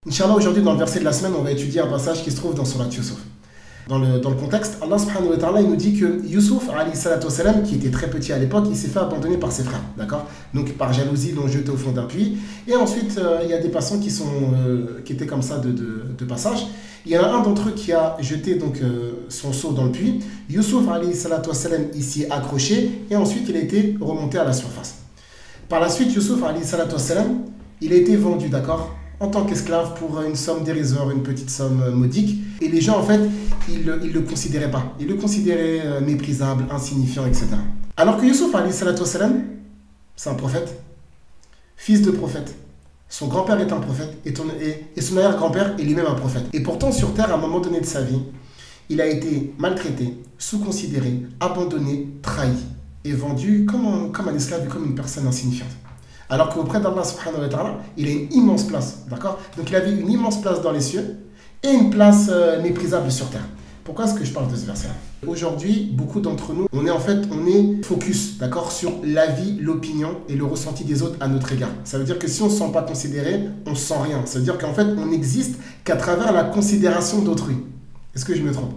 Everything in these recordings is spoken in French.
Inch'Allah, aujourd'hui, dans le verset de la semaine, on va étudier un passage qui se trouve dans Surat Yusuf. Dans le contexte, Allah subhanahu wa ta'ala il nous dit que Yusuf, alayhi salatu wassalam, qui était très petit à l'époque, il s'est fait abandonner par ses frères, d'accord? Donc par jalousie, ils l'ont jeté au fond d'un puits. Et ensuite, il y a des passants qui étaient comme ça de passage. Il y en a un d'entre eux qui a jeté donc, son seau dans le puits. Yusuf, alayhi salatu wassalam, il s'y est accroché et ensuite il a été remonté à la surface. Par la suite, Yusuf, alayhi salatu wassalam, il a été vendu, d'accord, en tant qu'esclave pour une somme dérisoire, une petite somme modique. Et les gens, en fait, ils le considéraient pas. Ils le considéraient méprisable, insignifiant, etc. Alors que Yusuf, alayhi salatu wassalam, c'est un prophète, fils de prophète. Son grand-père est un prophète et son arrière-grand-père est lui-même un prophète. Et pourtant, sur terre, à un moment donné de sa vie, il a été maltraité, sous-considéré, abandonné, trahi et vendu comme un esclave et comme une personne insignifiante. Alors qu'auprès d'Allah subhanahu wa ta'ala, il a une immense place, d'accord? Donc il avait une immense place dans les cieux et une place méprisable sur terre. Pourquoi est-ce que je parle de ce verset-là? Aujourd'hui, beaucoup d'entre nous, on est focus, d'accord, sur l'avis, l'opinion et le ressenti des autres à notre égard. Ça veut dire que si on ne se sent pas considéré, on ne sent rien. Ça veut dire qu'en fait, on n'existe qu'à travers la considération d'autrui. Est-ce que je me trompe?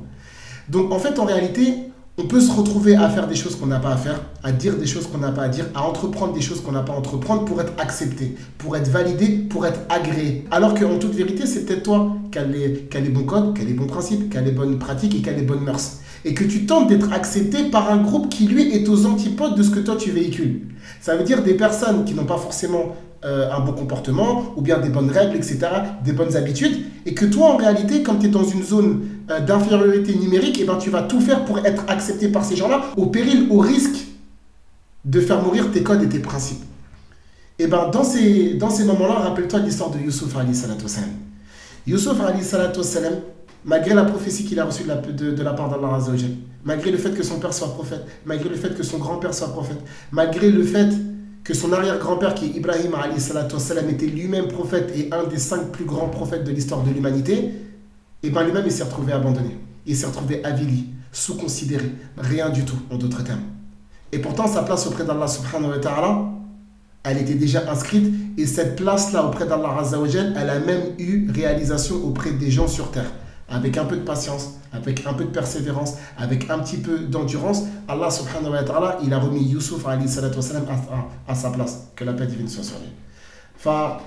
Donc en fait, en réalité, on peut se retrouver à faire des choses qu'on n'a pas à faire, à dire des choses qu'on n'a pas à dire, à entreprendre des choses qu'on n'a pas à entreprendre pour être accepté, pour être validé, pour être agréé. Alors qu'en toute vérité, c'est peut-être toi qui as les bons codes, qui as les bons principes, qui as les bonnes pratiques et qui as les bonnes mœurs. Et que tu tentes d'être accepté par un groupe qui, lui, est aux antipodes de ce que toi, tu véhicules. Ça veut dire des personnes qui n'ont pas forcément un bon comportement, ou bien des bonnes règles, etc., des bonnes habitudes, et que toi, en réalité, comme tu es dans une zone d'infériorité numérique, et ben, tu vas tout faire pour être accepté par ces gens-là, au péril, au risque de faire mourir tes codes et tes principes. Et ben, dans ces moments-là, rappelle-toi l'histoire de Yusuf, alayhi salatu wassalam. Yusuf, alayhi salatu wassalam, malgré la prophétie qu'il a reçue de la part d'Allah Azza wa Jal, malgré le fait que son père soit prophète, malgré le fait que son grand-père soit prophète, malgré le fait que son arrière-grand-père, qui est Ibrahim, alayhi salatu wassalam, était lui-même prophète et un des 5 plus grands prophètes de l'histoire de l'humanité, et bien lui-même, il s'est retrouvé abandonné. Il s'est retrouvé avili, sous-considéré, rien du tout, en d'autres termes. Et pourtant, sa place auprès d'Allah subhanahu wa ta'ala, elle était déjà inscrite, et cette place-là auprès d'Allah Azza wa Jal, elle a même eu réalisation auprès des gens sur terre. Avec un peu de patience, avec un peu de persévérance, avec un petit peu d'endurance, Allah subhanahu wa ta'ala, il a remis Yusuf alayhi salatu wassalam à sa place. Que la paix divine soit sur lui. Enfin,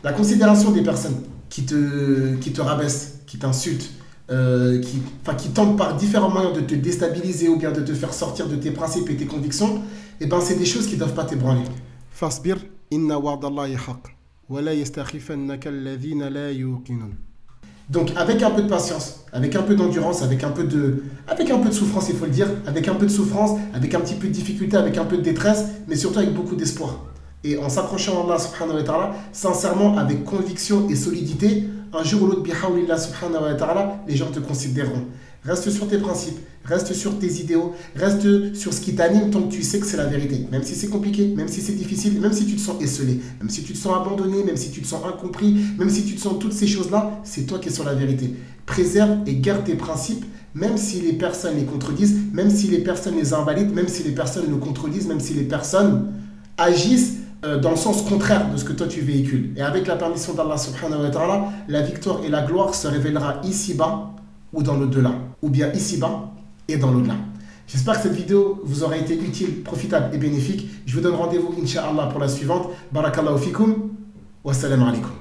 la considération des personnes qui te rabaissent, qui t'insultent, qui tentent par différents moyens de te déstabiliser ou bien de te faire sortir de tes principes et tes convictions, eh ben, c'est des choses qui ne doivent pas t'ébranler. Fasbir, inna wa'dallahi haqq, wa la yastakhifannaka alladhina la yuqinun. Donc avec un peu de patience, avec un peu d'endurance, avec un peu de souffrance, il faut le dire, avec un peu de souffrance, avec un petit peu de difficulté, avec un peu de détresse, mais surtout avec beaucoup d'espoir. Et en s'accrochant à Allah subhanahu wa ta'ala, sincèrement, avec conviction et solidité, un jour ou l'autre, bihawlillah subhanahu wa ta'ala, les gens te considéreront. Reste sur tes principes, reste sur tes idéaux, reste sur ce qui t'anime tant que tu sais que c'est la vérité. Même si c'est compliqué, même si c'est difficile, même si tu te sens esselé, même si tu te sens abandonné, même si tu te sens incompris, même si tu te sens toutes ces choses-là, c'est toi qui es sur la vérité. Préserve et garde tes principes, même si les personnes les contredisent, même si les personnes les invalident, même si les personnes le contredisent, même si les personnes agissent dans le sens contraire de ce que toi tu véhicules. Et avec la permission d'Allah subhanahu wa ta'ala, la victoire et la gloire se révélera ici-bas ou dans l'au-delà, ou bien ici-bas et dans l'au-delà. J'espère que cette vidéo vous aura été utile, profitable et bénéfique. Je vous donne rendez-vous, Inch'Allah, pour la suivante. Barakallahu fikum. Wassalamu alaikum.